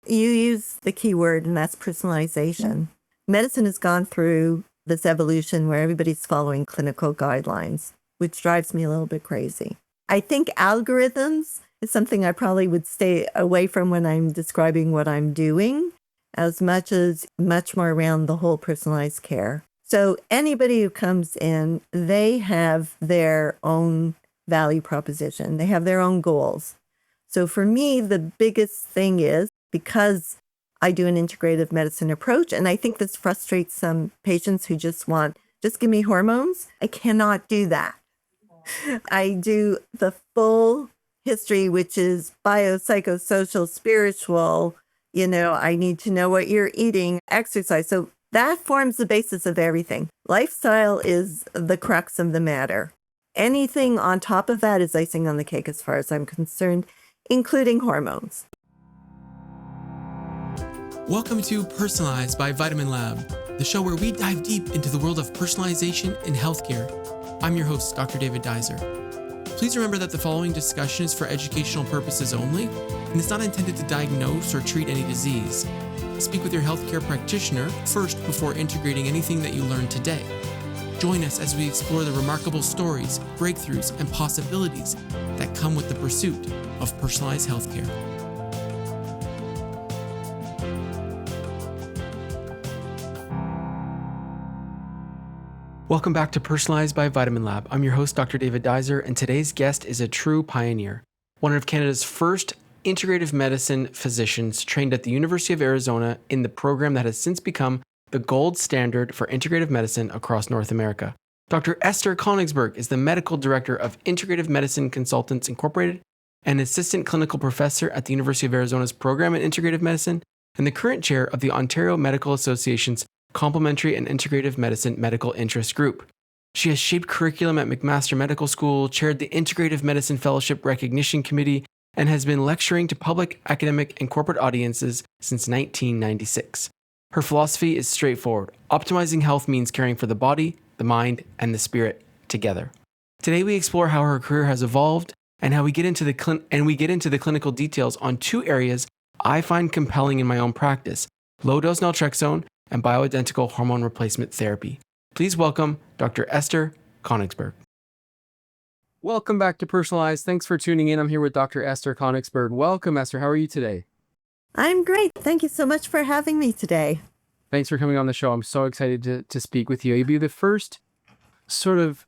You use the key word, and that's personalization. Medicine has gone through this evolution where everybody's following clinical guidelines, which drives me a little bit crazy. I think algorithms is something I probably would stay away from when I'm describing what I'm doing, as much more around the whole personalized care. So anybody who comes in, they have their own value proposition. They have their own goals. So for me, the biggest thing is, because I do an integrative medicine approach, and I think this frustrates some patients who just give me hormones. I cannot do that. I do the full history, which is biopsychosocial, spiritual. I need to know what you're eating, exercise. So that forms the basis of everything. Lifestyle is the crux of the matter. Anything on top of that is icing on the cake as far as I'm concerned, including hormones. Welcome to Personalized by VitaminLab, the show where we dive deep into the world of personalization in healthcare. I'm your host, Dr. David Duizer. Please remember that the following discussion is for educational purposes only and is not intended to diagnose or treat any disease. Speak with your healthcare practitioner first before integrating anything that you learned today. Join us as we explore the remarkable stories, breakthroughs, and possibilities that come with the pursuit of personalized healthcare. Welcome back to Personalized by VitaminLab. I'm your host, Dr. David Duizer, and today's guest is a true pioneer, one of Canada's first integrative medicine physicians trained at the University of Arizona in the program that has since become the gold standard for integrative medicine across North America. Dr. Esther Konigsberg is the medical director of Integrative Medicine Consultants Incorporated, an assistant clinical professor at the University of Arizona's program in integrative medicine, and the current chair of the Ontario Medical Association's Complementary and Integrative Medicine Medical Interest Group. She has shaped curriculum at McMaster Medical School, chaired the Integrative Medicine Fellowship Recognition Committee, and has been lecturing to public, academic, and corporate audiences since 1996. Her philosophy is straightforward. Optimizing health means caring for the body, the mind, and the spirit together. Today we explore how her career has evolved and how we get into the clinical details on two areas I find compelling in my own practice: low-dose naltrexone and bioidentical hormone replacement therapy. Please welcome Dr. Esther Konigsberg. Welcome back to Personalized. Thanks for tuning in. I'm here with Dr. Esther Konigsberg. Welcome, Esther. How are you today? I'm great. Thank you so much for having me today. Thanks for coming on the show. I'm so excited to speak with you. You'll be the first sort of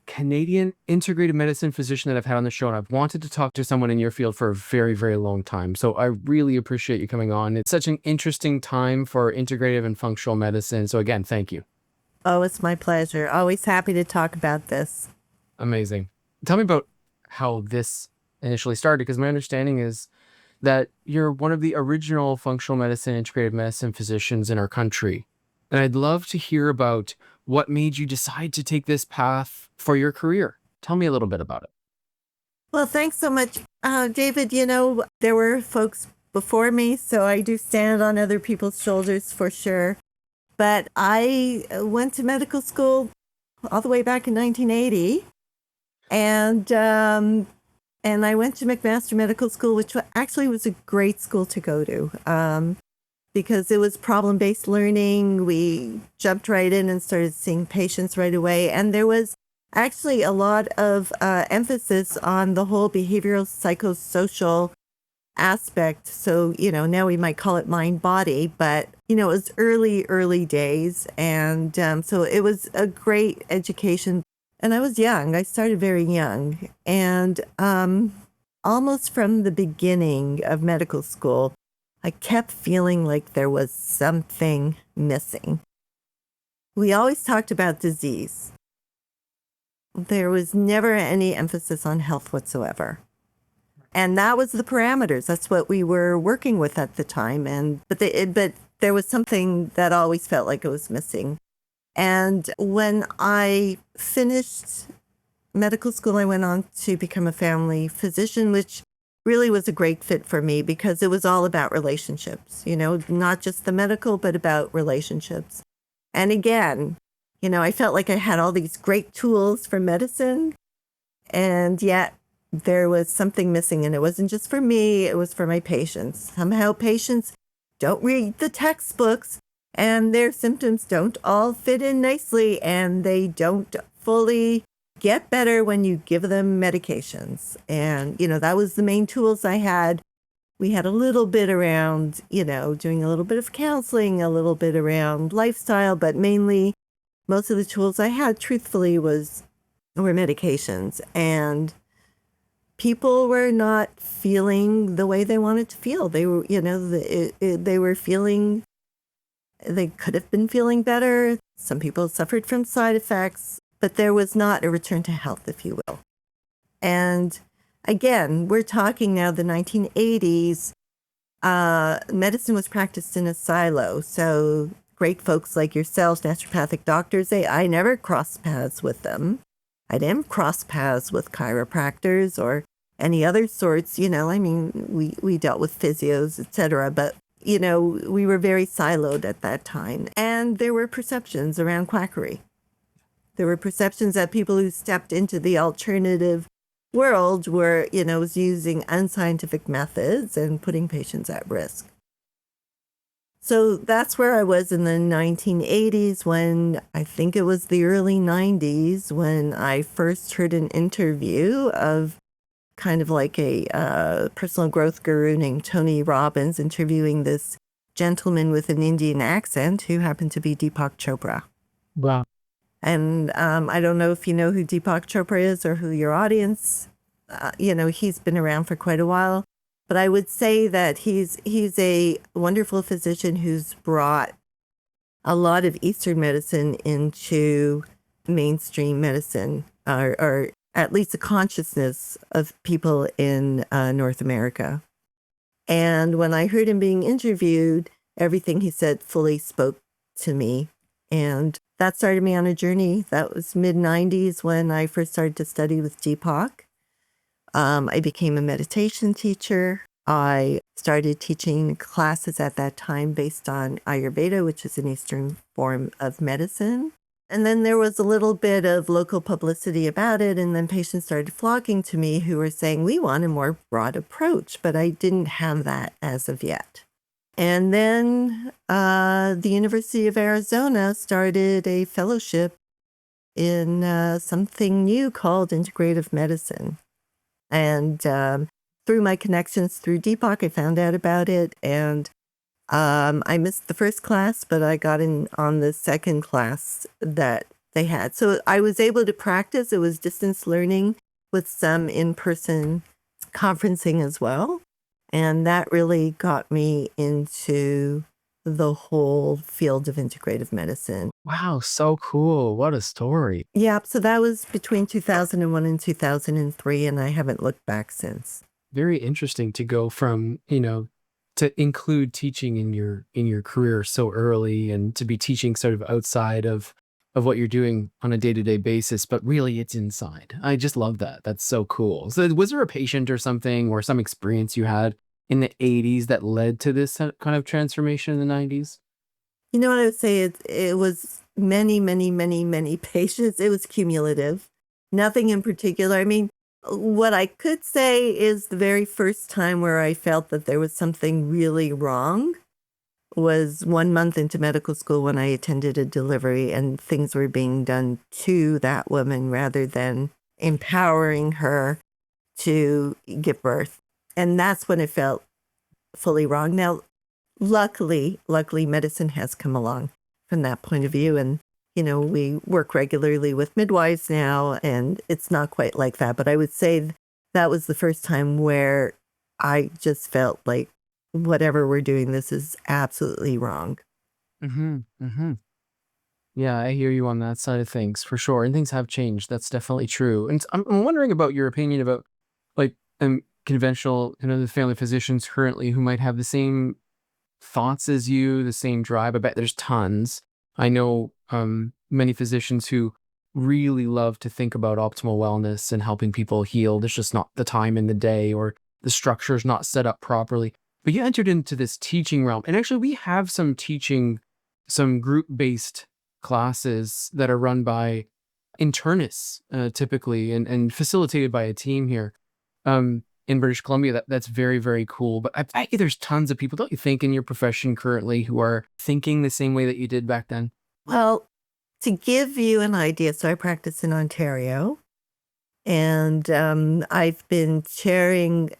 Canadian integrative medicine physician that I've had on the show, and I've wanted to talk to someone in your field for a very, very long time. So I really appreciate you coming on. It's such an interesting time for integrative and functional medicine. So again, thank you. Oh, it's my pleasure. Always happy to talk about this. Amazing. Tell me about how this initially started, because my understanding is that you're one of the original functional medicine, integrative medicine physicians in our country. And I'd love to hear about what made you decide to take this path for your career. Tell me a little bit about it. Well, thanks so much, David. There were folks before me, so I do stand on other people's shoulders for sure. But I went to medical school all the way back in 1980, and I went to McMaster Medical School, which actually was a great school to go to. Because it was problem-based learning. We jumped right in and started seeing patients right away. And there was actually a lot of emphasis on the whole behavioral psychosocial aspect. So, now we might call it mind-body, but, it was early days. And so it was a great education. And I was young. I started very young. And almost from the beginning of medical school, I kept feeling like there was something missing. We always talked about disease. There was never any emphasis on health whatsoever. And that was the parameters. That's what we were working with at the time. But there was something that always felt like it was missing. And when I finished medical school, I went on to become a family physician, which really was a great fit for me because it was all about relationships, not just the medical, but about relationships. And again, I felt like I had all these great tools for medicine, and yet there was something missing, and it wasn't just for me, it was for my patients. Somehow patients don't read the textbooks, and their symptoms don't all fit in nicely, and they don't fully get better when you give them medications. And, that was the main tools I had. We had a little bit around, doing a little bit of counseling, a little bit around lifestyle, but mainly most of the tools I had, truthfully, were medications. And people were not feeling the way they wanted to feel. They were, they were feeling, they could have been feeling better. Some people suffered from side effects, but there was not a return to health, if you will. And again, we're talking now the 1980s. Medicine was practiced in a silo. So great folks like yourselves, naturopathic doctors, I never crossed paths with them. I didn't cross paths with chiropractors or any other sorts, we dealt with physios, etc. But, we were very siloed at that time. And there were perceptions around quackery. There were perceptions that people who stepped into the alternative world were, was using unscientific methods and putting patients at risk. So that's where I was in the 1980s, when I think it was the early 90s, when I first heard an interview of kind of like a personal growth guru named Tony Robbins interviewing this gentleman with an Indian accent who happened to be Deepak Chopra. Wow. And I don't know if you know who Deepak Chopra is or who your audience, he's been around for quite a while. But I would say that he's a wonderful physician who's brought a lot of Eastern medicine into mainstream medicine, or at least the consciousness of people in North America. And when I heard him being interviewed, everything he said fully spoke to me. And that started me on a journey. That was mid-90s when I first started to study with Deepak. I became a meditation teacher. I started teaching classes at that time based on Ayurveda, which is an Eastern form of medicine. And then there was a little bit of local publicity about it, and then patients started flocking to me who were saying, we want a more broad approach, but I didn't have that as of yet. And then the University of Arizona started a fellowship in something new called Integrative Medicine. And through my connections through Deepak, I found out about it. And I missed the first class, but I got in on the second class that they had. So I was able to practice. It was distance learning with some in-person conferencing as well. And that really got me into the whole field of integrative medicine. Wow, so cool. What a story. Yeah, so that was between 2001 and 2003, and I haven't looked back since. Very interesting to go from, to include teaching in your career so early, and to be teaching sort of outside of what you're doing on a day-to-day basis, but really it's inside. I just love that. That's so cool. So was there a patient or something or some experience you had in the 80s that led to this kind of transformation in the 90s? You know what I would say? It was many, many, many, many patients. It was cumulative. Nothing in particular. I mean, what I could say is the very first time where I felt that there was something really wrong was 1 month into medical school when I attended a delivery and things were being done to that woman rather than empowering her to give birth. And that's when it felt fully wrong. Now, luckily, medicine has come along from that point of view. And, we work regularly with midwives now, and it's not quite like that. But I would say that was the first time where I just felt like, whatever we're doing, this is absolutely wrong. Mm-hmm. Mm-hmm. Yeah, I hear you on that side of things for sure. And things have changed. That's definitely true. And I'm wondering about your opinion about like conventional, the family physicians currently who might have the same thoughts as you, the same drive. I bet there's tons. I know many physicians who really love to think about optimal wellness and helping people heal. There's just not the time in the day, or the structure's not set up properly. But you entered into this teaching realm. And actually, we have some group-based classes that are run by internists typically, and facilitated by a team here. in British Columbia. That's very, very cool. But I bet you there's tons of people, don't you think, in your profession currently who are thinking the same way that you did back then? Well, to give you an idea, so I practice in Ontario, and I've been chairing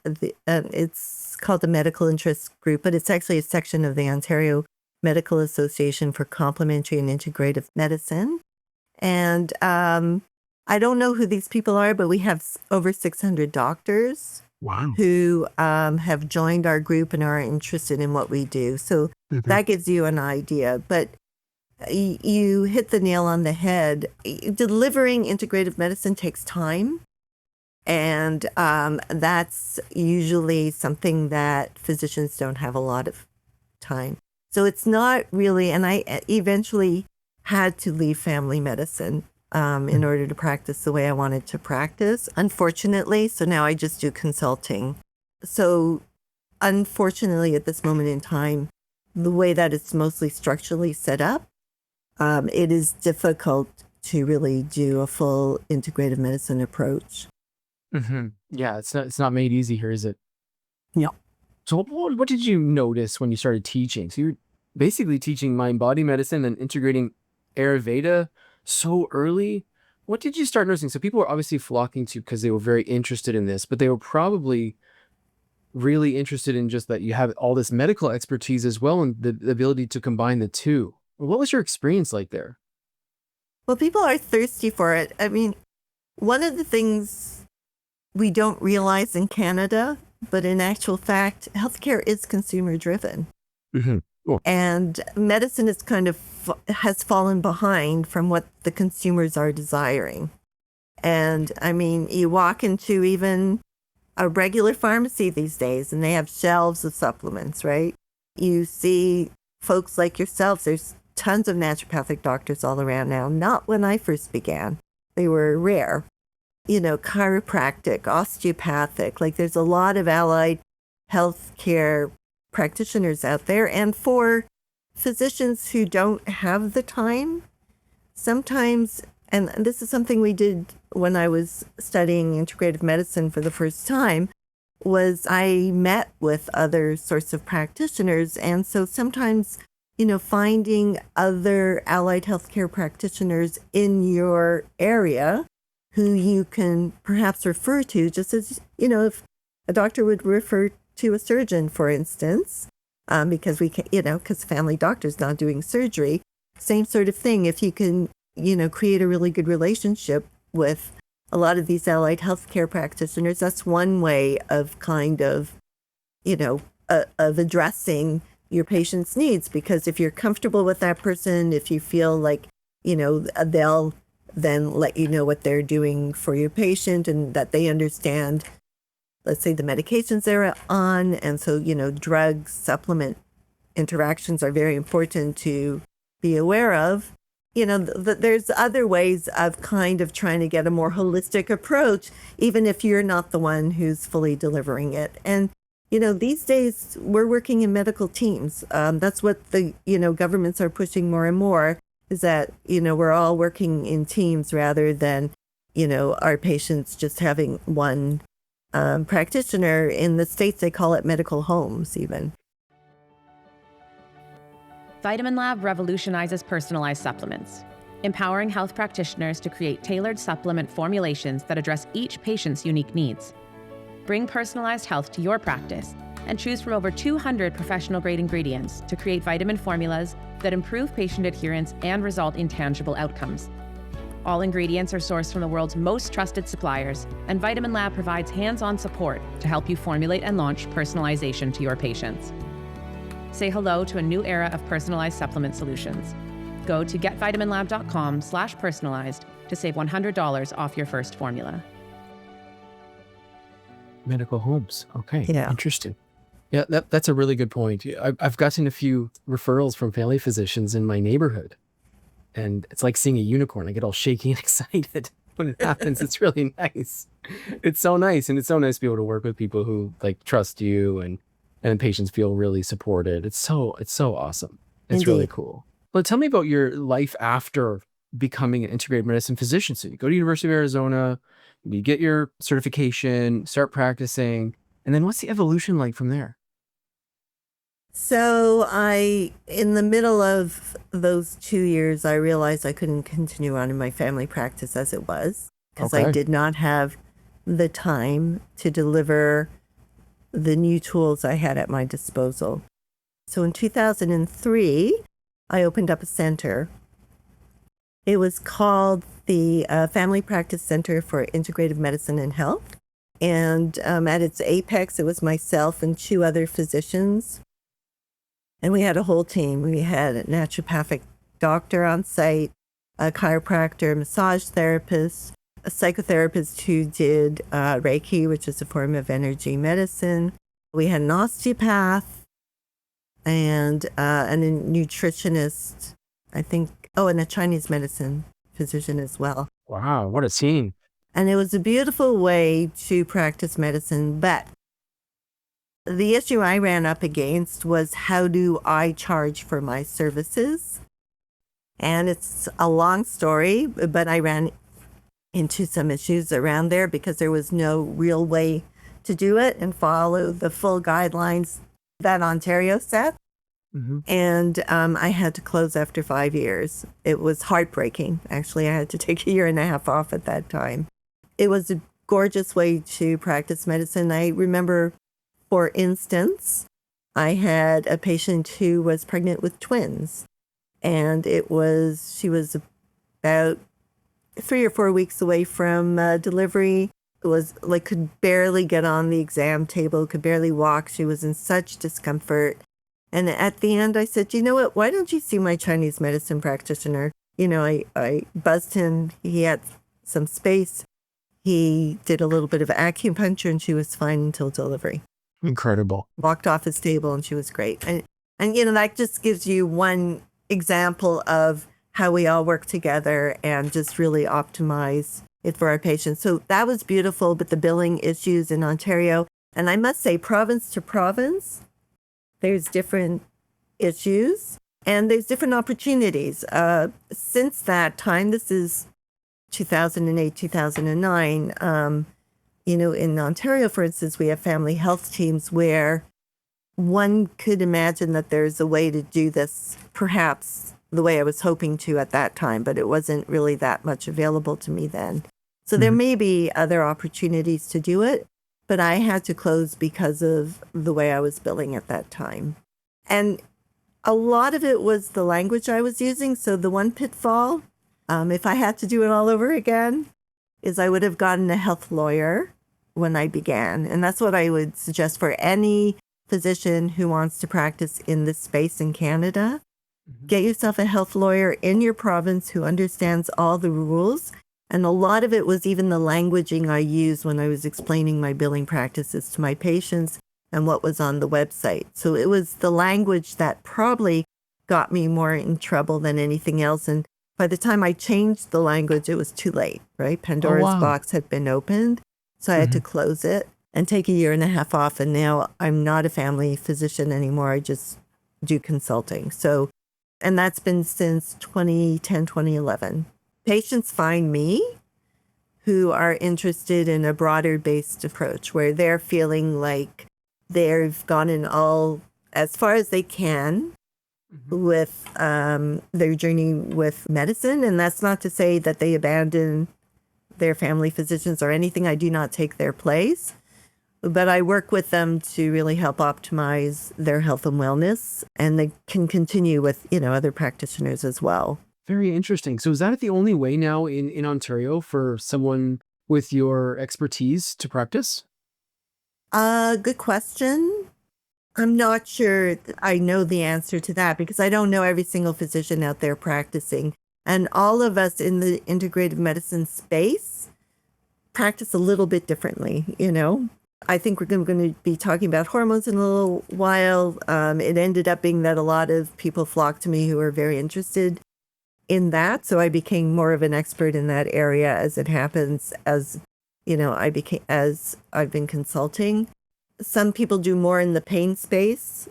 it's called the Medical Interest Group, but it's actually a section of the Ontario Medical Association for Complementary and Integrative Medicine. And I don't know who these people are, but we have over 600 doctors Wow. who have joined our group and are interested in what we do. So that gives you an idea. But you hit the nail on the head. Delivering integrative medicine takes time. And that's usually something that physicians don't have a lot of time. So it's not really, and I eventually had to leave family medicine in order to practice the way I wanted to practice, unfortunately. So now I just do consulting. So unfortunately, at this moment in time, the way that it's mostly structurally set up, it is difficult to really do a full integrative medicine approach. Yeah, it's not made easy here, is it? Yeah. So what did you notice when you started teaching? So you're basically teaching mind-body medicine and integrating Ayurveda so early. What did you start noticing? So people were obviously flocking to you because they were very interested in this, but they were probably really interested in just that you have all this medical expertise as well and the ability to combine the two. What was your experience like there? Well, people are thirsty for it. I mean, one of the things we don't realize in Canada, but in actual fact, healthcare is consumer driven. Cool. And medicine is has fallen behind from what the consumers are desiring. And I mean, you walk into even a regular pharmacy these days and they have shelves of supplements, right? You see folks like yourselves, there's tons of naturopathic doctors all around now. Not when I first began. They were rare. You know, chiropractic, osteopathic, like there's a lot of allied healthcare practitioners out there. And for physicians who don't have the time, sometimes, and this is something we did when I was studying integrative medicine for the first time, was I met with other sorts of practitioners. And so sometimes, you know, finding other allied healthcare practitioners in your area who you can perhaps refer to, just as, you know, if a doctor would refer to a surgeon, for instance, because we can, you know, because family doctor's not doing surgery, same sort of thing. If you can, you know, create a really good relationship with a lot of these allied healthcare practitioners, that's one way of kind of, you know, of addressing your patient's needs. Because if you're comfortable with that person, if you feel like, you know, they'll then let you know what they're doing for your patient and that they understand, let's say, the medications they're on. And so, you know, drug supplement interactions are very important to be aware of. You know, there's other ways of kind of trying to get a more holistic approach, even if you're not the one who's fully delivering it. And, you know, these days we're working in medical teams. That's what the, you know, governments are pushing more and more, is that, you know, we're all working in teams rather than, you know, our patients just having one practitioner. In the States, they call it medical homes even. VitaminLab revolutionizes personalized supplements, empowering health practitioners to create tailored supplement formulations that address each patient's unique needs. Bring personalized health to your practice and choose from over 200 professional-grade ingredients to create vitamin formulas that improve patient adherence and result in tangible outcomes. All ingredients are sourced from the world's most trusted suppliers, and VitaminLab provides hands-on support to help you formulate and launch personalization to your patients. Say hello to a new era of personalized supplement solutions. Go to getvitaminlab.com/personalized to save $100 off your first formula. Medical homes. Okay. Yeah. Interesting. Yeah, that's a really good point. I've gotten a few referrals from family physicians in my neighborhood, and it's like seeing a unicorn. I get all shaky and excited when it happens. It's really nice. It's so nice. And it's so nice to be able to work with people who like trust you and patients feel really supported. It's so awesome. It's Indeed. really cool. But tell me about your life after becoming an integrated medicine physician. So you go to University of Arizona, you get your certification, start practicing, and then what's the evolution like from there? So in the middle of those 2 years, I realized I couldn't continue on in my family practice as it was because I Okay. did not have the time to deliver the new tools I had at my disposal. So in 2003, I opened up a center. It was called the Family Practice Center for Integrative Medicine and Health. And at its apex, it was myself and two other physicians. And we had a whole team. We had a naturopathic doctor on site, a chiropractor, massage therapist, a psychotherapist who did Reiki, which is a form of energy medicine. We had an osteopath and a nutritionist, I think, and a Chinese medicine physician as well. Wow, what a team. And it was a beautiful way to practice medicine. But the issue I ran up against was, how do I charge for my services? And it's a long story, but I ran into some issues around there because there was no real way to do it and follow the full guidelines that Ontario set. Mm-hmm. And I had to close after 5 years. It was heartbreaking. Actually, I had to take a year and a half off at that time. It was a gorgeous way to practice medicine. I remember, for instance, I had a patient who was pregnant with twins, and she was about 3 or 4 weeks away from delivery. It was like, could barely get on the exam table, could barely walk. She was in such discomfort. And at the end, I said, you know what, why don't you see my Chinese medicine practitioner? I buzzed him. He had some space. He did a little bit of acupuncture, and she was fine until delivery. Incredible. Walked off his table, and she was great. And that just gives you one example of how we all work together and just really optimize it for our patients. So that was beautiful, but the billing issues in Ontario, and I must say, province to province, there's different issues and there's different opportunities. Since that time, this is 2008, 2009, in Ontario, for instance, we have family health teams where one could imagine that there's a way to do this, perhaps the way I was hoping to at that time, but it wasn't really that much available to me then. So there may be other opportunities to do it, but I had to close because of the way I was billing at that time. And a lot of it was the language I was using. So the one pitfall, if I had to do it all over again, is I would have gotten a health lawyer when I began. And that's what I would suggest for any physician who wants to practice in this space in Canada. Get yourself a health lawyer in your province who understands all the rules. And a lot of it was even the languaging I used when I was explaining my billing practices to my patients and what was on the website. So it was the language that probably got me more in trouble than anything else. And by the time I changed the language, it was too late, right? Pandora's box had been opened. So I had to close it and take a year and a half off. And now I'm not a family physician anymore. I just do consulting. And that's been since 2010, 2011. Patients find me who are interested in a broader based approach where they're feeling like they've gone in all as far as they can with their journey with medicine. And that's not to say that they abandon their family physicians or anything. I do not take their place, but I work with them to really help optimize their health and wellness, and they can continue with, other practitioners as well. Very interesting. So is that the only way now in Ontario for someone with your expertise to practice? Good question. I'm not sure I know the answer to that because I don't know every single physician out there practicing. And all of us in the integrative medicine space practice a little bit differently, I think we're going to be talking about hormones in a little while. It ended up being that a lot of people flocked to me who are very interested in that. So I became more of an expert in that area as it happens, as I've been consulting. Some people do more in the pain space.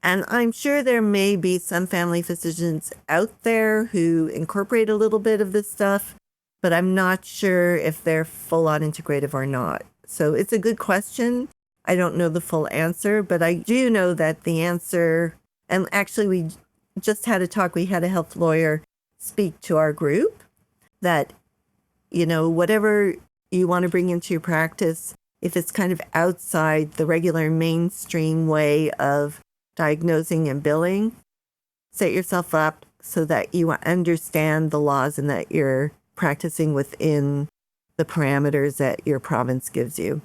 And I'm sure there may be some family physicians out there who incorporate a little bit of this stuff. but I'm not sure if they're full-on integrative or not. So it's a good question. I don't know the full answer, but I do know that the answer, and actually we just had a talk, we had a health lawyer speak to our group that, whatever you want to bring into your practice, if it's kind of outside the regular mainstream way of diagnosing and billing, set yourself up so that you understand the laws and that you're practicing within the parameters that your province gives you.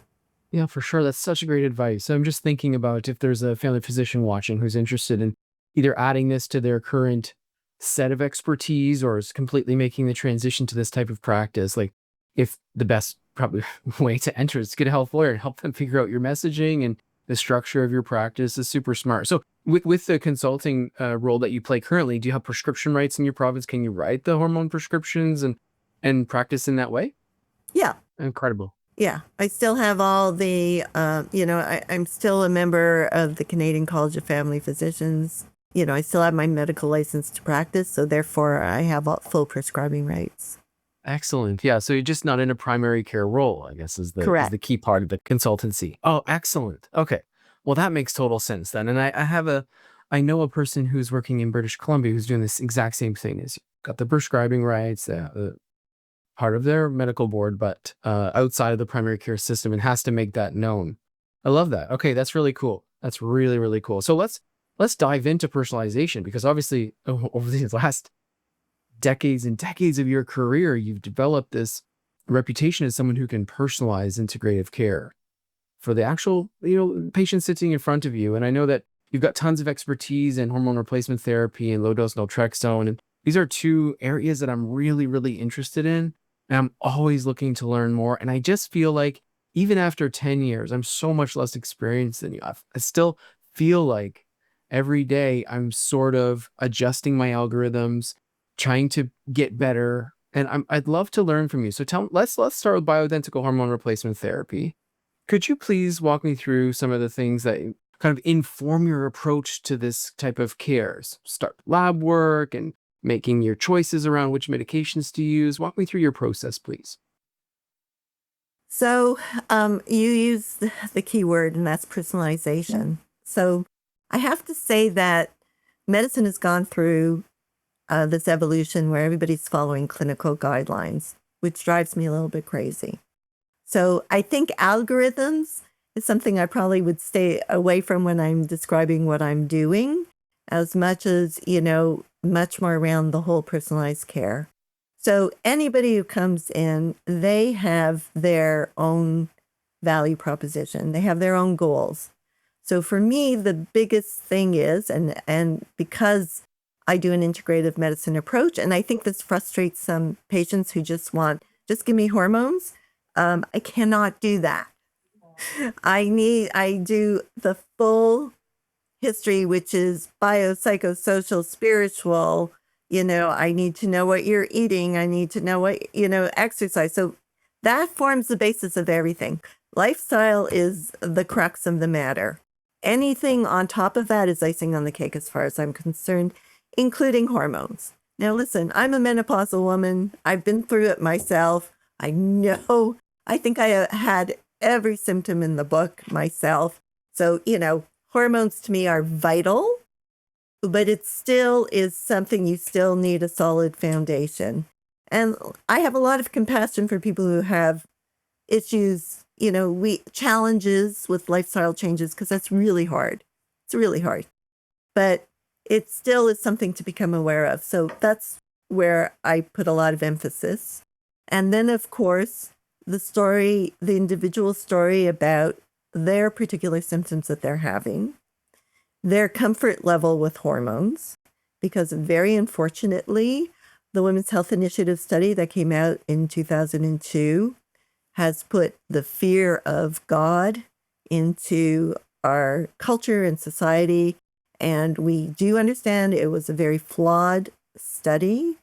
Yeah, for sure. That's such great advice. I'm just thinking about if there's a family physician watching who's interested in either adding this to their current set of expertise or is completely making the transition to this type of practice. Like, if the best probably way to enter is to get a health lawyer and help them figure out your messaging and the structure of your practice is super smart. So with the consulting role that you play currently, do you have prescription rights in your province? Can you write the hormone prescriptions and practice in that way? Yeah. Incredible. Yeah, I still have all the, I'm still a member of the Canadian College of Family Physicians. I still have my medical license to practice, so therefore I have full prescribing rights. Excellent. Yeah. So you're just not in a primary care role, I guess, is the key part of the consultancy. Oh, excellent. Okay. Well, that makes total sense then. And I know a person who's working in British Columbia who's doing this exact same thing as you. Got the prescribing rights, part of their medical board, but outside of the primary care system and has to make that known. I love that. Okay, that's really cool. That's really, really cool. So let's dive into personalization, because obviously over these last decades and decades of your career, you've developed this reputation as someone who can personalize integrative care for the actual, patient sitting in front of you. And I know that you've got tons of expertise in hormone replacement therapy and low dose naltrexone. And these are two areas that I'm really, really interested in. And I'm always looking to learn more. And I just feel like even after 10 years, I'm so much less experienced than you. I still feel like every day I'm sort of adjusting my algorithms, trying to get better. And I'd love to learn from you. So let's start with bioidentical hormone replacement therapy. Could you please walk me through some of the things that kind of inform your approach to this type of care? Start lab work and making your choices around which medications to use. Walk me through your process, please. So you use the key word, and that's personalization. So I have to say that medicine has gone through this evolution where everybody's following clinical guidelines, which drives me a little bit crazy. So I think algorithms is something I probably would stay away from when I'm describing what I'm doing, as much as, much more around the whole personalized care. So anybody who comes in, they have their own value proposition. They have their own goals. So for me, the biggest thing is, and because I do an integrative medicine approach, and I think this frustrates some patients who just give me hormones. I cannot do that. I do the full history, which is biopsychosocial, spiritual. I need to know what you're eating. I need to know what, exercise. So that forms the basis of everything. Lifestyle is the crux of the matter. Anything on top of that is icing on the cake as far as I'm concerned, including hormones. Now, listen, I'm a menopausal woman. I've been through it myself. I know. I think I had every symptom in the book myself. So, hormones to me are vital, but it still is something you still need a solid foundation. And I have a lot of compassion for people who have issues, challenges with lifestyle changes, because that's really hard. It's really hard. But it still is something to become aware of. So that's where I put a lot of emphasis. And then, of course, the individual story about their particular symptoms that they're having, their comfort level with hormones, because very unfortunately, the Women's Health Initiative study that came out in 2002 has put the fear of God into our culture and society. And we do understand it was a very flawed study,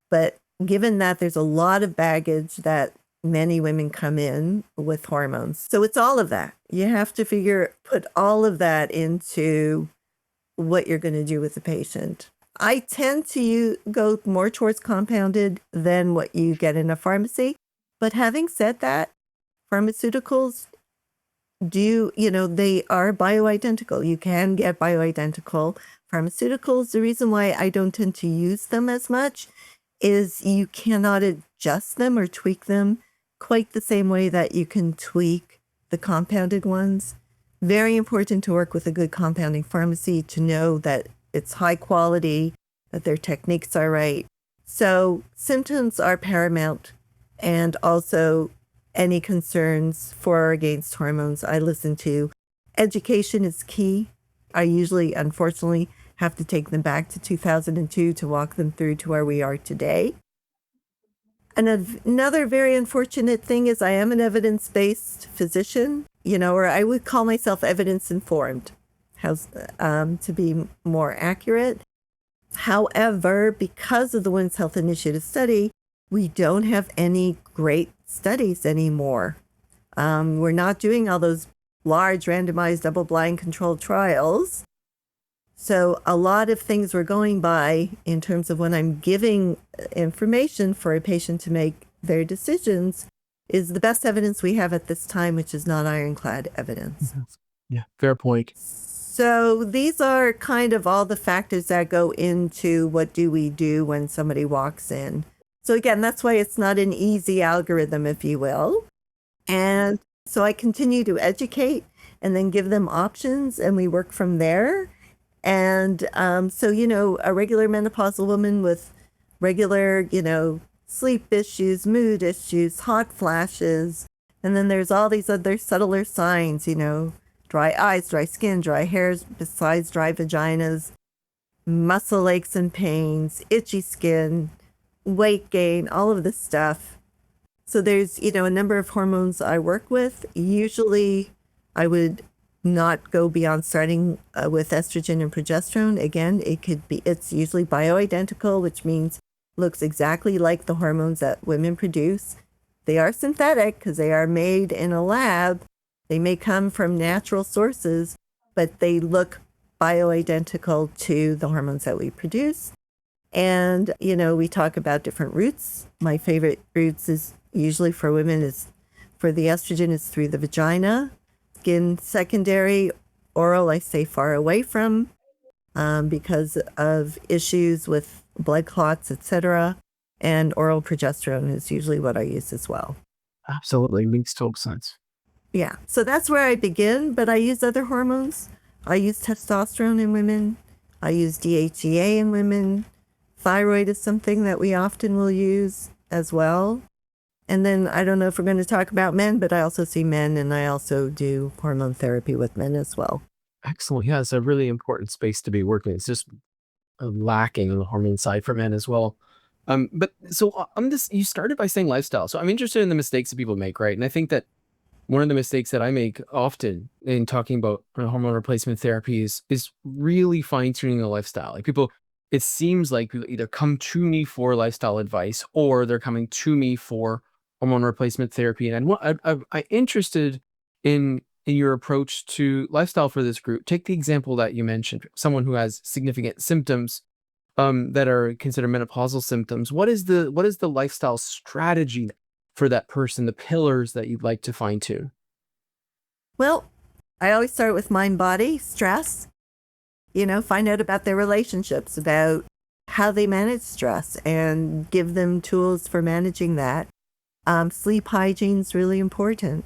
but given that there's a lot of baggage that many women come in with hormones. So it's all of that. You have to put all of that into what you're going to do with the patient. I tend to go more towards compounded than what you get in a pharmacy. But having said that, pharmaceuticals they are bioidentical. You can get bioidentical pharmaceuticals. The reason why I don't tend to use them as much is you cannot adjust them or tweak them quite the same way that you can tweak the compounded ones. Very important to work with a good compounding pharmacy to know that it's high quality, that their techniques are right. So symptoms are paramount, and also any concerns for or against hormones I listen to. Education is key. I usually, unfortunately, have to take them back to 2002 to walk them through to where we are today. And another very unfortunate thing is I am an evidence-based physician, or I would call myself evidence-informed, to be more accurate. However, because of the Women's Health Initiative study, we don't have any great studies anymore. We're not doing all those large randomized double-blind controlled trials. So a lot of things we're going by in terms of when I'm giving information for a patient to make their decisions is the best evidence we have at this time, which is not ironclad evidence. Yeah, fair point. So these are kind of all the factors that go into what do we do when somebody walks in. So again, that's why it's not an easy algorithm, if you will. And so I continue to educate and then give them options, and we work from there. And so, a regular menopausal woman with regular, sleep issues, mood issues, hot flashes. And then there's all these other subtler signs, dry eyes, dry skin, dry hairs, besides dry vaginas, muscle aches and pains, itchy skin, weight gain, all of this stuff. So there's, a number of hormones I work with. Usually I would not go beyond starting with estrogen and progesterone. Again, it's usually bioidentical, which means looks exactly like the hormones that women produce. They are synthetic because they are made in a lab. They may come from natural sources, but they look bioidentical to the hormones that we produce. And, we talk about different routes. My favorite routes is usually for women is for the estrogen is through the vagina. Skin secondary, oral I stay far away from because of issues with blood clots, etc. And oral progesterone is usually what I use as well. Absolutely. Makes total sense. Yeah. So that's where I begin, but I use other hormones. I use testosterone in women. I use DHEA in women. Thyroid is something that we often will use as well. And then I don't know if we're going to talk about men, but I also see men, and I also do hormone therapy with men as well. Excellent. Yeah, it's a really important space to be working. It's just lacking on the hormone side for men as well. But so on this, you started by saying lifestyle. So I'm interested in the mistakes that people make, right? And I think that one of the mistakes that I make often in talking about hormone replacement therapies is really fine-tuning the lifestyle. Like people, it seems like people either come to me for lifestyle advice or they're coming to me for hormone replacement therapy. And I'm interested in your approach to lifestyle for this group. Take the example that you mentioned, someone who has significant symptoms that are considered menopausal symptoms. What is the lifestyle strategy for that person, the pillars that you'd like to fine tune? Well, I always start with mind, body, stress, find out about their relationships, about how they manage stress, and give them tools for managing that. Sleep hygiene is really important.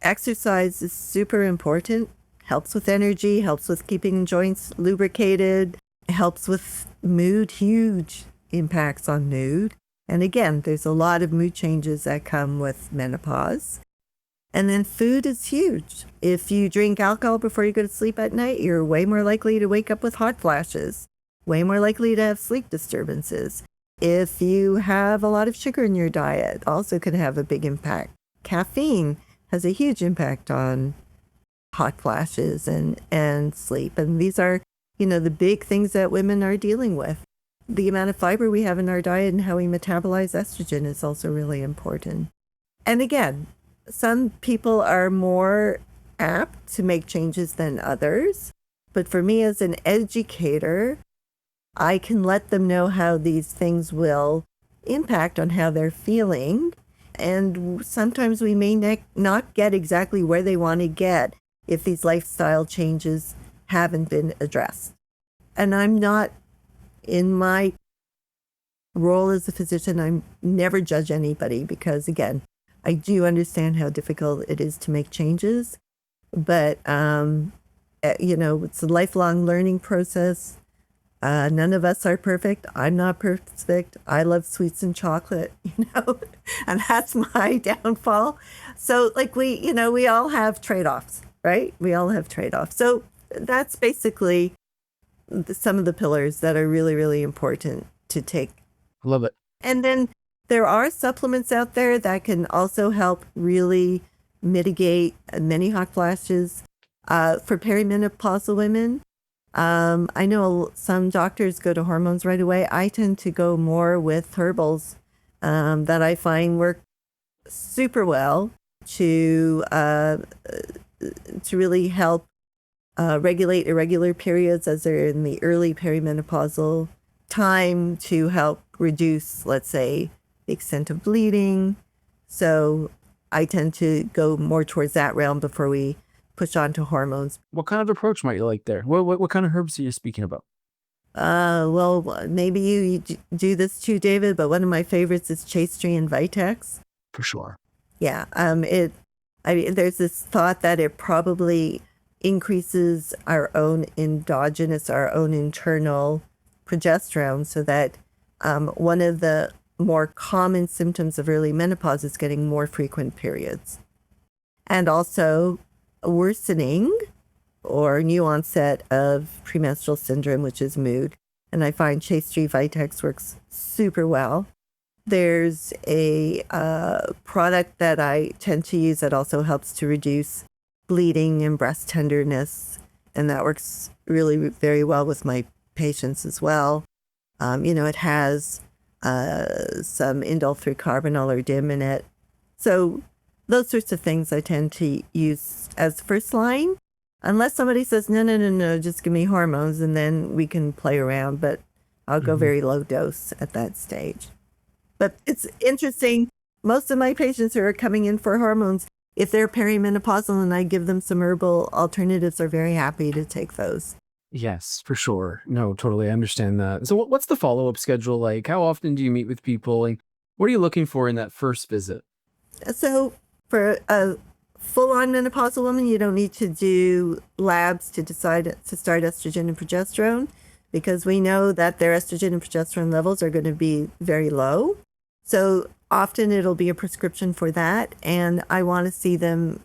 Exercise is super important. Helps with energy, helps with keeping joints lubricated, helps with mood, huge impacts on mood. And again, there's a lot of mood changes that come with menopause. And then food is huge. If you drink alcohol before you go to sleep at night, you're way more likely to wake up with hot flashes, way more likely to have sleep disturbances. If you have a lot of sugar in your diet, also can have a big impact. Caffeine has a huge impact on hot flashes and sleep. And these are, the big things that women are dealing with. The amount of fiber we have in our diet and how we metabolize estrogen is also really important. And again, some people are more apt to make changes than others. But for me as an educator, I can let them know how these things will impact on how they're feeling. And sometimes we may not get exactly where they want to get if these lifestyle changes haven't been addressed. And I'm not, in my role as a physician, I never judge anybody because, again, I do understand how difficult it is to make changes. But, it's a lifelong learning process. None of us are perfect. I'm not perfect. I love sweets and chocolate, and that's my downfall. So we all have trade-offs, right? We all have trade-offs. So that's basically some of the pillars that are really, really important to take. Love it. And then there are supplements out there that can also help really mitigate many hot flashes for perimenopausal women. I know some doctors go to hormones right away. I tend to go more with herbals that I find work super well to really help regulate irregular periods as they're in the early perimenopausal time, to help reduce, let's say, the extent of bleeding. So I tend to go more towards that realm before we push on to hormones. What kind of approach might you like there? What kind of herbs are you speaking about? Well, maybe you do this too, David, but one of my favorites is chaste tree and vitex. For sure. Yeah. There's this thought that it probably increases our own endogenous, our own internal progesterone, so that one of the more common symptoms of early menopause is getting more frequent periods. And also worsening or new onset of premenstrual syndrome, which is mood. And I find chaste tree vitex works super well. There's a product that I tend to use that also helps to reduce bleeding and breast tenderness, and that works really very well with my patients as well. It has some indole 3-carbinol or DIM in it. So those sorts of things I tend to use as first line, unless somebody says, no, just give me hormones, and then we can play around. But I'll go very low dose at that stage. But it's interesting. Most of my patients who are coming in for hormones, if they're perimenopausal and I give them some herbal alternatives, are very happy to take those. Yes, for sure. No, totally. I understand that. So what's the follow-up schedule like? How often do you meet with people? And what are you looking for in that first visit? So for a full-on menopausal woman, you don't need to do labs to decide to start estrogen and progesterone, because we know that their estrogen and progesterone levels are going to be very low. So often it'll be a prescription for that. And I want to see them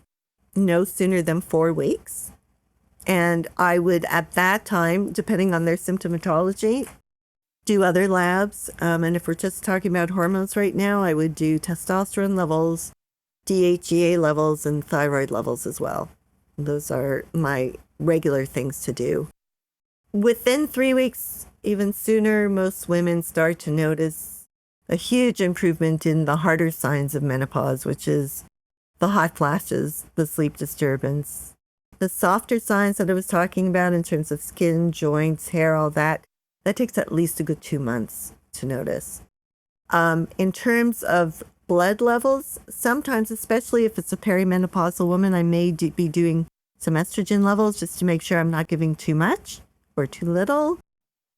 no sooner than 4 weeks. And I would, at that time, depending on their symptomatology, do other labs. And if we're just talking about hormones right now, I would do testosterone levels, DHEA levels, and thyroid levels as well. Those are my regular things to do. Within 3 weeks, even sooner, most women start to notice a huge improvement in the harder signs of menopause, which is the hot flashes, the sleep disturbance. The softer signs that I was talking about in terms of skin, joints, hair, all that takes at least a good 2 months to notice. In terms of blood levels, sometimes, especially if it's a perimenopausal woman, I may be doing some estrogen levels just to make sure I'm not giving too much or too little.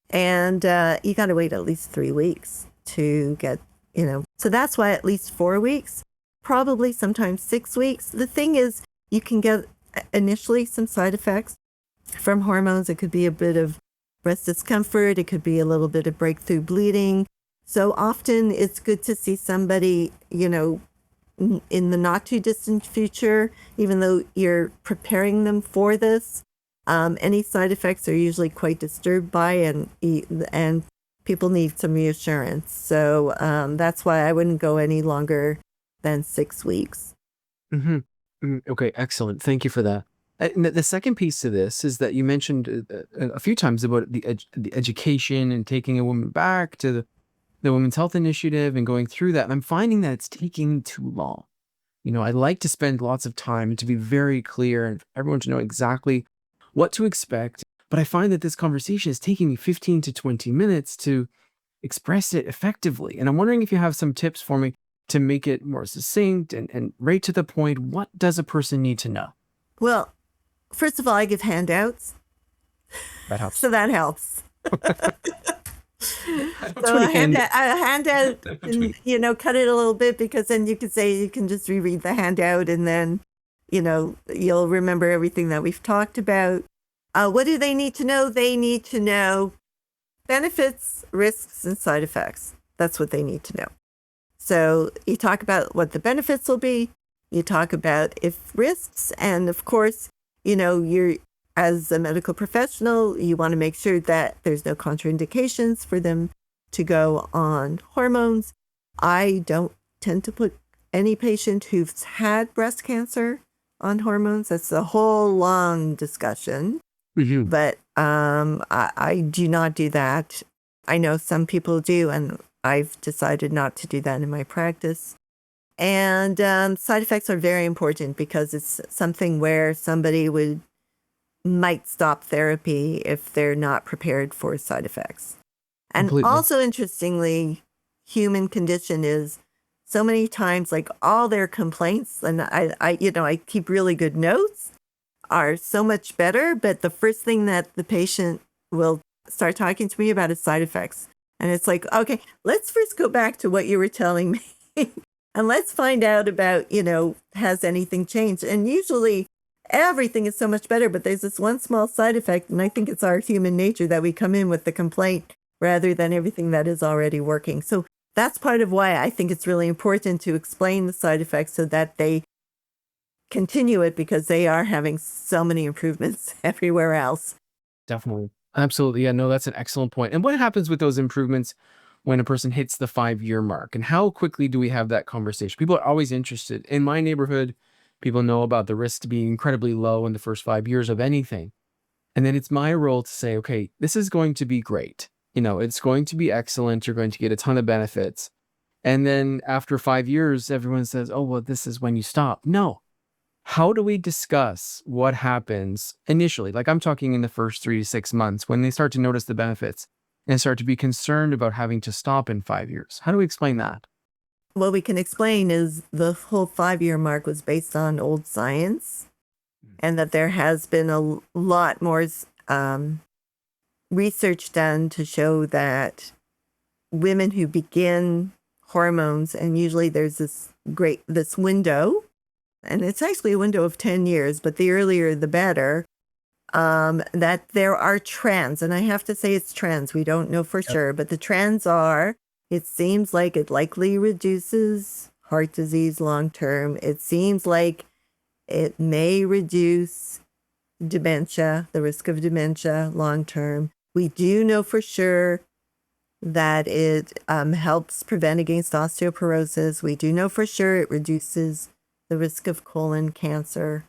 And you got to wait at least 3 weeks to get, So that's why at least 4 weeks, probably sometimes 6 weeks. The thing is, you can get initially some side effects from hormones. It could be a bit of breast discomfort. It could be a little bit of breakthrough bleeding. So often it's good to see somebody, in the not too distant future, even though you're preparing them for this. Any side effects are usually quite disturbed by, and people need some reassurance. So that's why I wouldn't go any longer than 6 weeks. Mm-hmm. Okay, excellent. Thank you for that. And the second piece to this is that you mentioned a few times about the education and taking a woman back to the Women's Health Initiative and going through that. And I'm finding that it's taking too long. I like to spend lots of time and to be very clear and for everyone to know exactly what to expect. but I find that this conversation is taking me 15 to 20 minutes to express it effectively. And I'm wondering if you have some tips for me to make it more succinct and right to the point. What does a person need to know? Well, first of all, I give handouts. That helps. So that helps. So a handout, and, cut it a little bit, because then you can just reread the handout, and then, you'll remember everything that we've talked about. What do they need to know? They need to know benefits, risks, and side effects. That's what they need to know. So you talk about what the benefits will be. You talk about if risks, and of course, you're, as a medical professional, you want to make sure that there's no contraindications for them to go on hormones. I don't tend to put any patient who's had breast cancer on hormones. That's a whole long discussion. Mm-hmm. But I do not do that. I know some people do, and I've decided not to do that in my practice. And side effects are very important, because it's something where somebody might stop therapy if they're not prepared for side effects. And Completely. Also, interestingly, human condition is so many times, like, all their complaints, and I keep really good notes, are so much better, but the first thing that the patient will start talking to me about is side effects. And it's like, okay, let's first go back to what you were telling me and let's find out about, has anything changed? And usually everything is so much better, but there's this one small side effect, and I think it's our human nature that we come in with the complaint rather than everything that is already working. So that's part of why I think it's really important to explain the side effects so that they continue it, because they are having so many improvements everywhere else. Definitely. Absolutely. Yeah, no, that's an excellent point. And what happens with those improvements when a person hits the 5-year mark? And how quickly do we have that conversation? People are always interested. In my neighborhood, people know about the risk being incredibly low in the first 5 years of anything. And then it's my role to say, okay, this is going to be great. It's going to be excellent. You're going to get a ton of benefits. And then after 5 years, everyone says, oh, well, this is when you stop. No. How do we discuss what happens initially? Like, I'm talking in the first 3 to 6 months, when they start to notice the benefits and start to be concerned about having to stop in 5 years. How do we explain that? What we can explain is the whole 5-year mark was based on old science, and that there has been a lot more research done to show that women who begin hormones, and usually there's this window, and it's actually a window of 10 years, but the earlier the better, that there are trends. And I have to say it's trends. We don't know for sure, but the trends are, it seems like it likely reduces heart disease long term. It seems like it may reduce dementia, the risk of dementia long term. We do know for sure that it helps prevent against osteoporosis. We do know for sure it reduces the risk of colon cancer.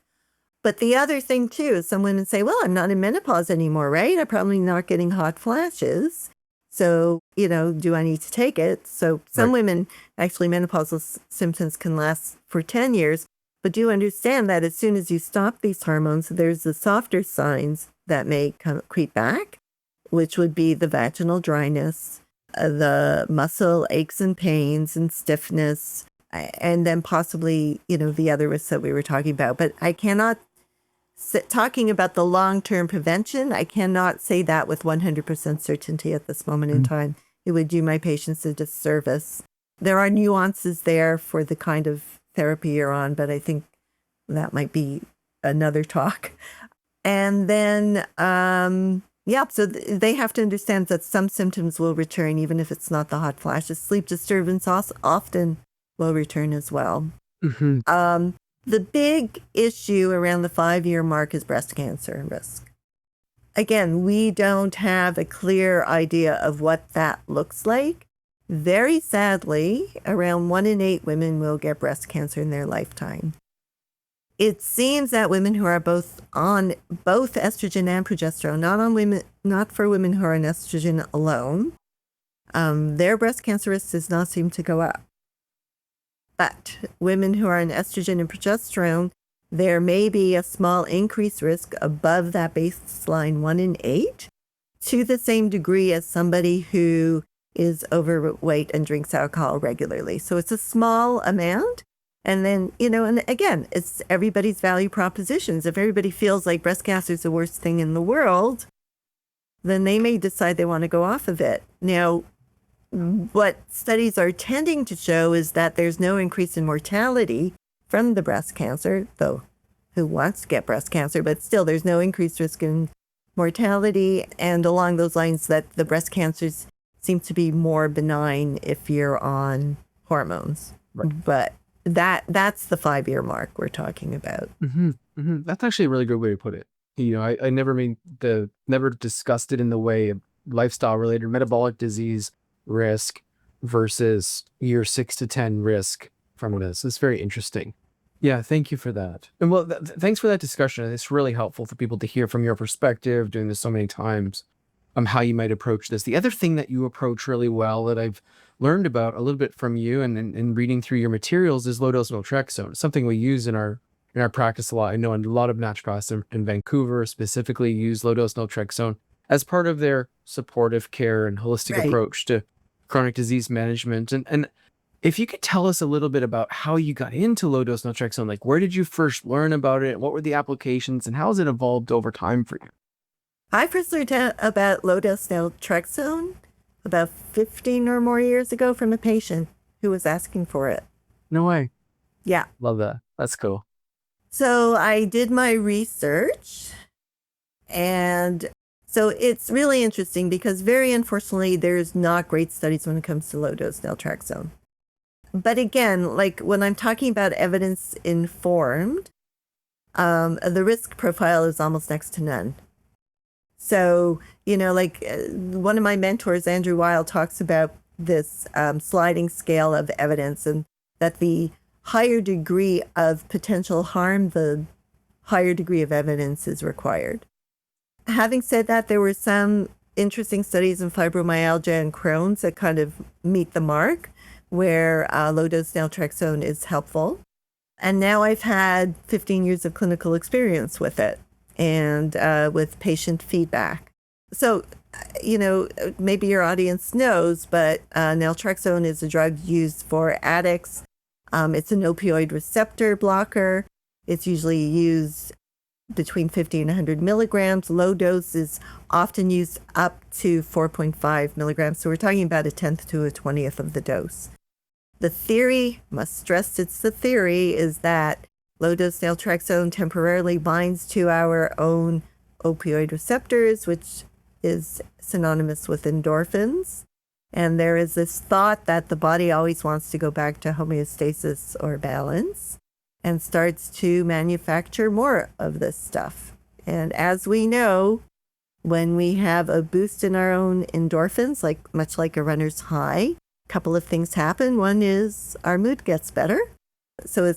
But the other thing too is some women say, well, I'm not in menopause anymore, right? I'm probably not getting hot flashes. So, do I need to take it? So some women, actually menopausal symptoms can last for 10 years, but do understand that as soon as you stop these hormones, there's the softer signs that may creep back, which would be the vaginal dryness, the muscle aches and pains and stiffness, and then possibly, the other risks that we were talking about. But I cannot, talking about the long-term prevention, I cannot say that with 100% certainty at this moment in time. It would do my patients a disservice. There are nuances there for the kind of therapy you're on, but I think that might be another talk. And then, so they have to understand that some symptoms will return, even if it's not the hot flashes. Sleep disturbance often will return as well. Mm-hmm. The big issue around the 5-year mark is breast cancer risk. Again, we don't have a clear idea of what that looks like. Very sadly, around 1 in 8 women will get breast cancer in their lifetime. It seems that women who are both on both estrogen and progesterone, not for women who are on estrogen alone, their breast cancer risk does not seem to go up. But women who are on estrogen and progesterone, there may be a small increased risk above that baseline 1 in 8 to the same degree as somebody who is overweight and drinks alcohol regularly. So it's a small amount. And then, and again, it's everybody's value propositions. If everybody feels like breast cancer is the worst thing in the world, then they may decide they want to go off of it. Now, what studies are tending to show is that there's no increase in mortality from the breast cancer, though who wants to get breast cancer, but still there's no increased risk in mortality. And along those lines, that the breast cancers seem to be more benign if you're on hormones. Right. But that's the 5-year mark we're talking about. That's actually a really good way to put it. I never discussed it in the way of lifestyle related metabolic disease risk versus year 6 to 10 risk from this. It's very interesting. Yeah, thank you for that. And well, thanks for that discussion. It's really helpful for people to hear from your perspective, doing this so many times, how you might approach this. The other thing that you approach really well that I've learned about a little bit from you and reading through your materials is low-dose naltrexone. It's something we use in our practice a lot. I know a lot of naturopaths in Vancouver specifically use low-dose naltrexone as part of their supportive care and holistic approach to chronic disease management. And if you could tell us a little bit about how you got into low-dose naltrexone, like where did you first learn about it? What were the applications and how has it evolved over time for you? I first learned about low-dose naltrexone about 15 or more years ago from a patient who was asking for it. No way. Yeah. Love that. That's cool. So I did my research, and so it's really interesting because very unfortunately, there's not great studies when it comes to low-dose naltrexone. But again, like when I'm talking about evidence-informed, the risk profile is almost next to none. So, one of my mentors, Andrew Weil, talks about this sliding scale of evidence, and that the higher degree of potential harm, the higher degree of evidence is required. Having said that, there were some interesting studies in fibromyalgia and Crohn's that kind of meet the mark, where low-dose naltrexone is helpful. And now I've had 15 years of clinical experience with it and with patient feedback. So, maybe your audience knows, but naltrexone is a drug used for addicts. It's an opioid receptor blocker. It's usually used between 50 and 100 milligrams. Low dose is often used up to 4.5 milligrams. So we're talking about 1/10 to 1/20 of the dose. The theory, must stress it's the theory, is that low-dose naltrexone temporarily binds to our own opioid receptors, which is synonymous with endorphins. And there is this thought that the body always wants to go back to homeostasis or balance and starts to manufacture more of this stuff. And as we know, when we have a boost in our own endorphins, much like a runner's high, a couple of things happen. One is our mood gets better. So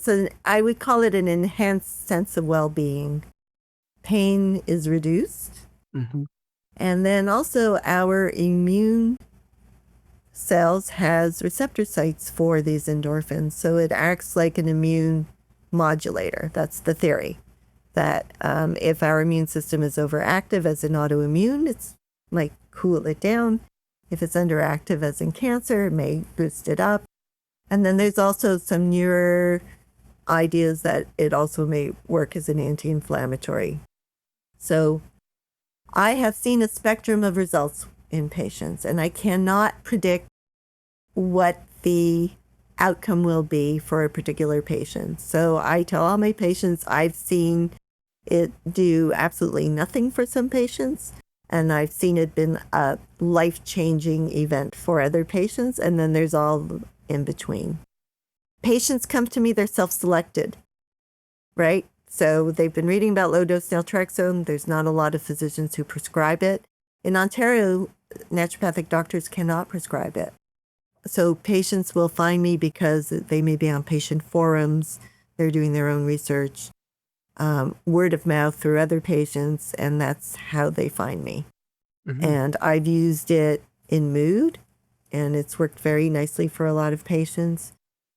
I would call it an enhanced sense of well-being. Pain is reduced. Mm-hmm. And then also our immune cells has receptor sites for these endorphins. So it acts like an immune modulator. That's the theory. That if our immune system is overactive as in autoimmune, it's might cool it down. If it's underactive as in cancer, it may boost it up. And then there's also some newer ideas that it also may work as an anti-inflammatory. So I have seen a spectrum of results in patients, and I cannot predict what the outcome will be for a particular patient. So I tell all my patients I've seen it do absolutely nothing for some patients, and I've seen it been a life-changing event for other patients, and then there's all in between. Patients come to me, they're self-selected, right? So they've been reading about low-dose naltrexone. There's not a lot of physicians who prescribe it. In Ontario, naturopathic doctors cannot prescribe it. So patients will find me because they may be on patient forums, they're doing their own research, word of mouth through other patients, and that's how they find me. Mm-hmm. And I've used it in mood, and it's worked very nicely for a lot of patients.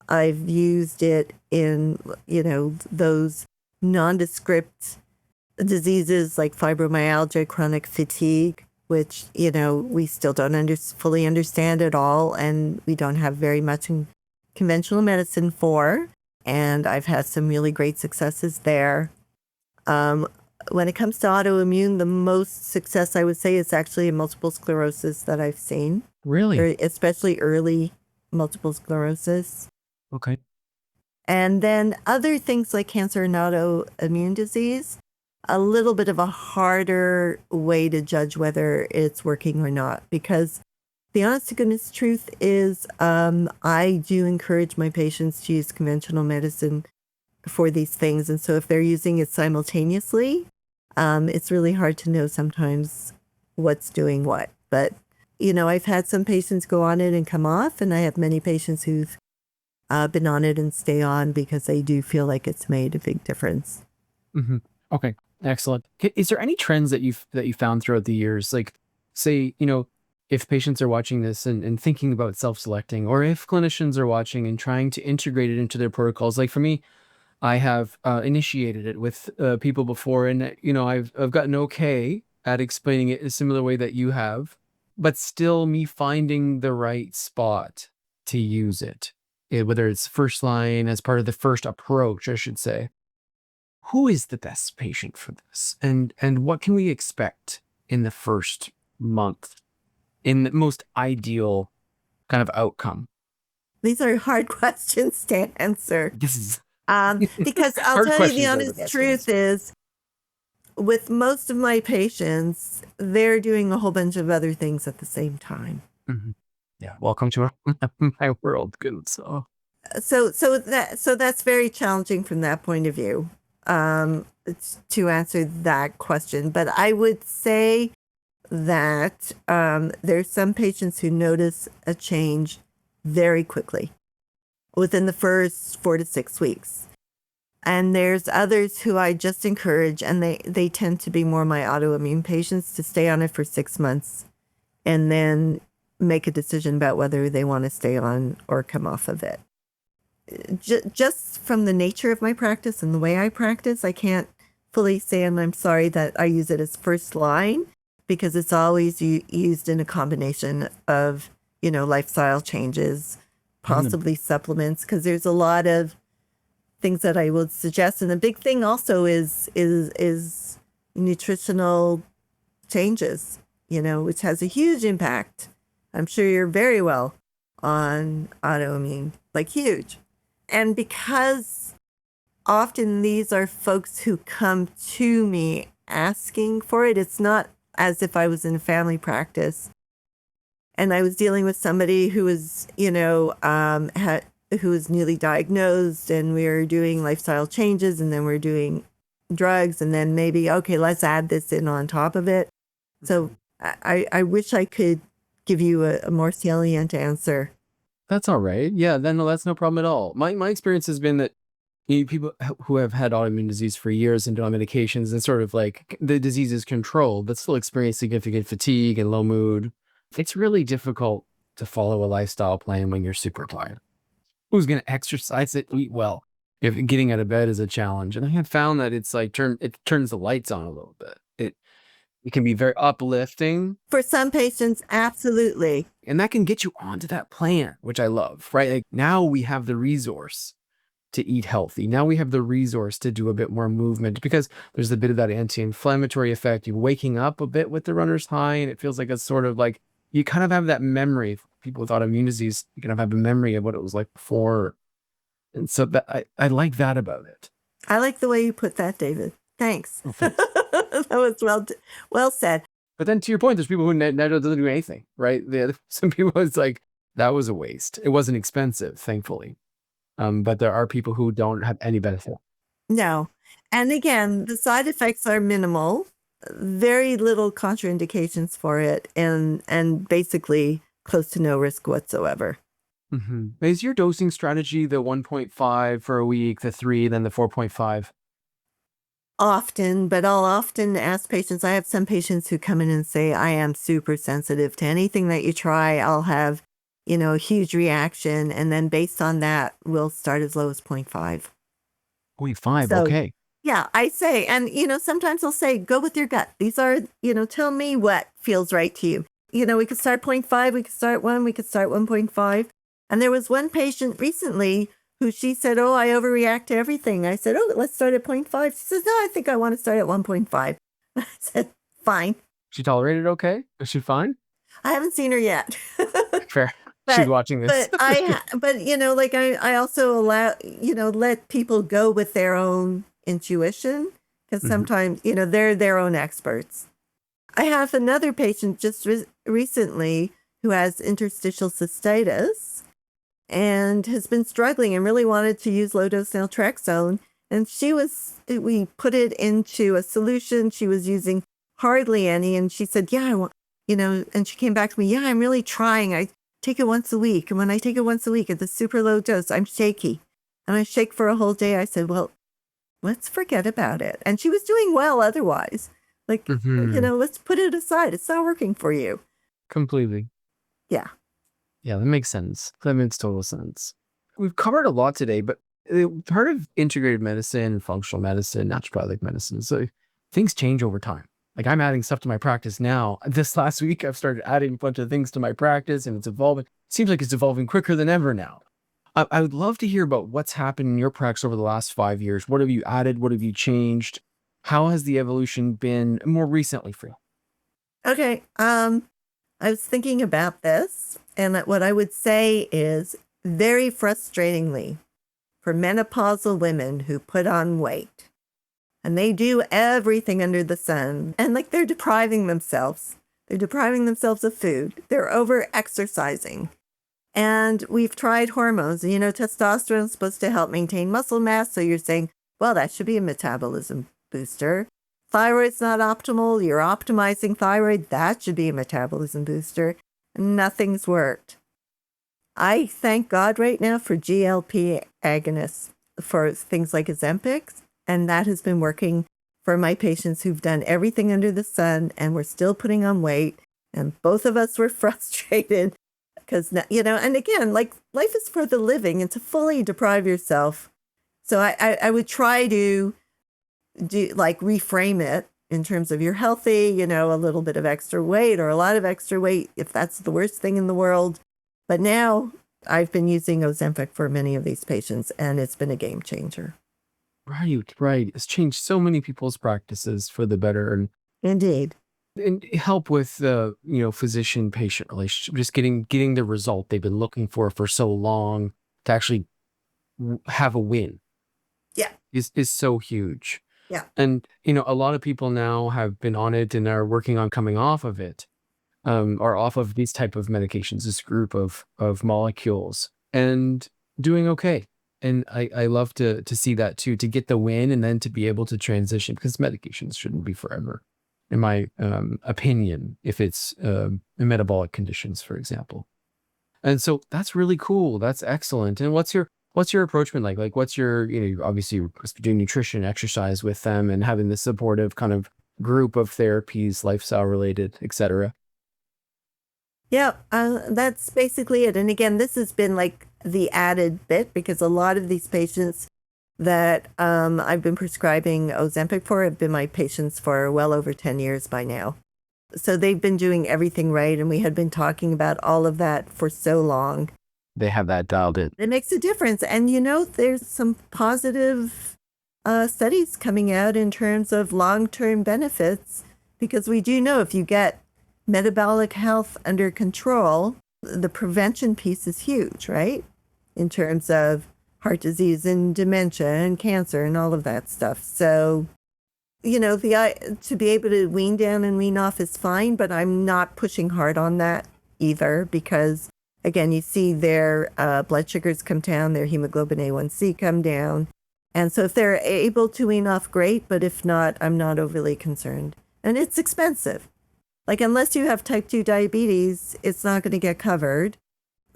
I've used it in, those nondescript diseases like fibromyalgia, chronic fatigue, which, we still don't fully understand at all, and we don't have very much in conventional medicine for. And I've had some really great successes there. When it comes to autoimmune, the most success I would say is actually in multiple sclerosis that I've seen. Really? Especially early multiple sclerosis. Okay. And then other things like cancer and autoimmune disease, a little bit of a harder way to judge whether it's working or not. Because the honest to goodness truth is I do encourage my patients to use conventional medicine for these things. And so if they're using it simultaneously, it's really hard to know sometimes what's doing what. But, I've had some patients go on it and come off, and I have many patients who've been on it and stay on because they do feel like it's made a big difference. Mm-hmm. Okay, excellent. Is there any trends that you found throughout the years? Like, say, if patients are watching this and thinking about self-selecting, or if clinicians are watching and trying to integrate it into their protocols. Like for me, I have initiated it with people before, and I've gotten okay at explaining it in a similar way that you have, but still me finding the right spot to use it, whether it's first line as part of the first approach, I should say. Who is the best patient for this, and what can we expect in the first month, in the most ideal kind of outcome? These are hard questions to answer. This is because I'll hard tell you the questions are the honest best truth is, with most of my patients, they're doing a whole bunch of other things at the same time. Mm-hmm. Yeah, welcome to my world. Good. So that's very challenging from that point of view, to answer that question. But I would say that there's some patients who notice a change very quickly within the first 4 to 6 weeks. And there's others who I just encourage, and they tend to be more my autoimmune patients, to stay on it for 6 months and then make a decision about whether they want to stay on or come off of it. Just from the nature of my practice and the way I practice, I can't fully say, and I'm sorry that I use it as first line, because it's always used in a combination of, lifestyle changes, possibly supplements, because there's a lot of things that I would suggest. And the big thing also is nutritional changes, which has a huge impact. I'm sure you're very well on autoimmune, like huge. And because often these are folks who come to me asking for it, it's not as if I was in family practice and I was dealing with somebody who was, who was newly diagnosed, and we were doing lifestyle changes, and then we're doing drugs, and then maybe, okay, let's add this in on top of it. So I wish I could give you a more salient answer. that's all right. Yeah, then no, that's no problem at all. My experience has been that people who have had autoimmune disease for years and don't have medications, and sort of like the disease is controlled, but still experience significant fatigue and low mood. It's really difficult to follow a lifestyle plan when you're super tired. Who's going to exercise it, eat well, if getting out of bed is a challenge? And I have found that it's like it turns the lights on a little bit. It can be very uplifting. For some patients, absolutely. And that can get you onto that plan, which I love, right? Like now we have the resource to eat healthy. Now we have the resource to do a bit more movement, because there's a bit of that anti-inflammatory effect. You're waking up a bit with the runner's high, and it feels like it's sort of like you kind of have that memory. People with autoimmune disease, you kind of have a memory of what it was like before. And so that I like that about it. I like the way you put that, David. Thanks. Oh, thanks. That was well said. But then to your point, there's people who never doesn't do anything, right? Some people, it's like, that was a waste. It wasn't expensive, thankfully. But there are people who don't have any benefit. No. And again, the side effects are minimal, very little contraindications for it, and basically close to no risk whatsoever. Mm-hmm. Is your dosing strategy the 1.5 for a week, the 3, then the 4.5? Often, but I'll often ask patients. I have some patients who come in and say, I am super sensitive to anything that you try. I'll have, a huge reaction. And then based on that, we'll start as low as 0.5. 0.5, So, okay. Yeah, I say, and sometimes I'll say, go with your gut. These are, tell me what feels right to you. We could start 0.5, we could start 1, we could start 1.5. And there was one patient recently who she said, oh, I overreact to everything. I said, oh, let's start at 0.5. She says, no, I think I want to start at 1.5. I said, fine. She tolerated okay? Is she fine? I haven't seen her yet. Fair. She's watching this. But I also allow, let people go with their own intuition, because sometimes, they're their own experts. I have another patient just recently who has interstitial cystitis and has been struggling and really wanted to use low-dose naltrexone. And we put it into a solution. She was using hardly any. And she said, yeah, I want, and she came back to me, yeah, I'm really trying. I take it once a week. And when I take it once a week at the super low dose, I'm shaky. And I shake for a whole day. I said, well, let's forget about it. And she was doing well otherwise. Like, let's put it aside. It's not working for you. Completely. Yeah. Yeah, that makes sense. That makes total sense. We've covered a lot today, but part of integrative medicine, functional medicine, naturopathic medicine, so things change over time. Like I'm adding stuff to my practice now. This last week, I've started adding a bunch of things to my practice and it's evolving. It seems like it's evolving quicker than ever now. I would love to hear about what's happened in your practice over the last 5 years. What have you added? What have you changed? How has the evolution been more recently for you? Okay. I was thinking about this, and what I would say is very frustratingly for menopausal women who put on weight and they do everything under the sun and like they're depriving themselves. They're depriving themselves of food. They're over exercising. And we've tried hormones. Testosterone is supposed to help maintain muscle mass. So you're saying, well, that should be a metabolism booster. Thyroid's not optimal. You're optimizing thyroid. That should be a metabolism booster. Nothing's worked. I thank God right now for GLP agonists for things like Ozempic. And that has been working for my patients who've done everything under the sun and we're still putting on weight. And both of us were frustrated because, and again, like life is for the living and to fully deprive yourself. So I would try to reframe it in terms of you're healthy, a little bit of extra weight or a lot of extra weight, if that's the worst thing in the world. But now I've been using Ozempic for many of these patients and it's been a game changer. Right. It's changed so many people's practices for the better and Indeed. And help with the, physician-patient relationship, just getting the result they've been looking for so long to actually have a win. Yeah. Is so huge. Yeah. And, a lot of people now have been on it and are working on coming off of it, or off of these type of medications, this group of molecules and doing okay. And I love to see that too, to get the win and then to be able to transition because medications shouldn't be forever, in my opinion, if it's metabolic conditions, for example. And so that's really cool. That's excellent. And what's your approach been like? Like, what's your, obviously you're doing nutrition, exercise with them and having this supportive kind of group of therapies, lifestyle related, etc. Yeah, that's basically it. And again, this has been like the added bit because a lot of these patients that I've been prescribing Ozempic for have been my patients for well over 10 years by now. So they've been doing everything right. And we had been talking about all of that for so long. They have that dialed in. It makes a difference. And, there's some positive studies coming out in terms of long-term benefits, because we do know if you get metabolic health under control, the prevention piece is huge, right? In terms of heart disease and dementia and cancer and all of that stuff. So, to be able to wean down and wean off is fine, but I'm not pushing hard on that either because, again, you see their blood sugars come down, their hemoglobin A1C come down. And so if they're able to wean off, great, but if not, I'm not overly concerned. And it's expensive. Like, unless you have type 2 diabetes, it's not going to get covered.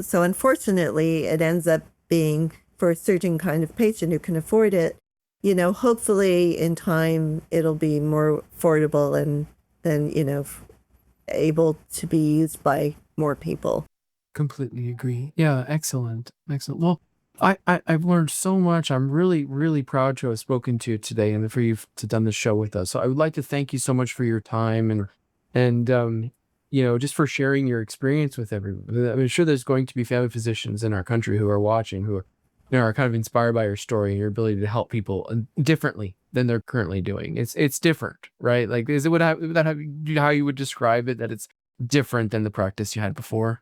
So unfortunately, it ends up being for a certain kind of patient who can afford it. Hopefully in time, it'll be more affordable and then, able to be used by more people. Completely agree. Yeah, excellent. Well, I've learned so much. I'm really, really proud to have spoken to you today and for you to done this show with us. So I would like to thank you so much for your time and just for sharing your experience with everyone. I'm sure there's going to be family physicians in our country who are watching, who are kind of inspired by your story and your ability to help people differently than they're currently doing. It's different, right? Like, is it how you would describe it, that it's different than the practice you had before?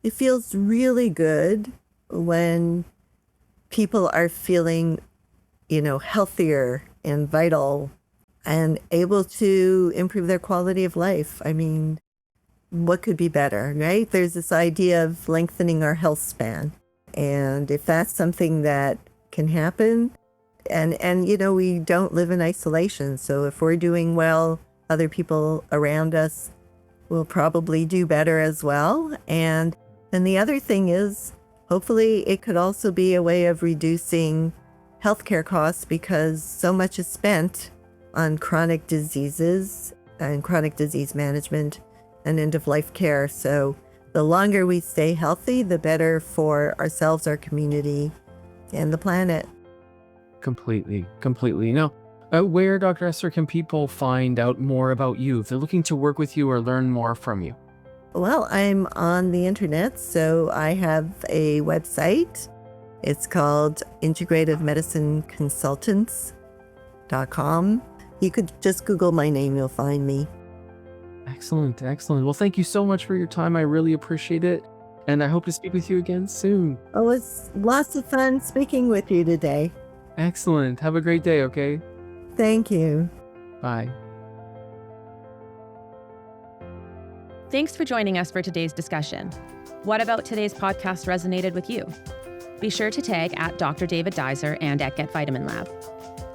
It feels really good when people are feeling, healthier and vital and able to improve their quality of life. I mean, what could be better, right? There's this idea of lengthening our health span. And if that's something that can happen, and we don't live in isolation. So if we're doing well, other people around us will probably do better as well. And the other thing is, hopefully it could also be a way of reducing healthcare costs, because so much is spent on chronic diseases and chronic disease management and end-of-life care. So the longer we stay healthy, the better for ourselves, our community, and the planet. Completely. Now, where, Dr. Esther, can people find out more about you if they're looking to work with you or learn more from you? Well, I'm on the internet, so I have a website. It's called integrativemedicineconsultants.com. You could just Google my name, you'll find me. Excellent. Well, thank you so much for your time. I really appreciate it. And I hope to speak with you again soon. Oh, it's lots of fun speaking with you today. Excellent. Have a great day, okay? Thank you. Bye. Thanks for joining us for today's discussion. What about today's podcast resonated with you? Be sure to tag at Dr. David Duizer and at Get VitaminLab.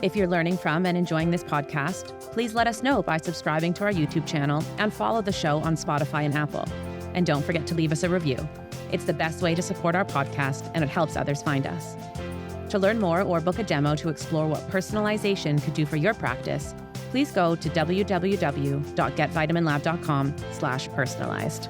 If you're learning from and enjoying this podcast, please let us know by subscribing to our YouTube channel and follow the show on Spotify and Apple. And don't forget to leave us a review. It's the best way to support our podcast, and it helps others find us. To learn more or book a demo to explore what personalization could do for your practice, please go to www.getvitaminlab.com/personalized.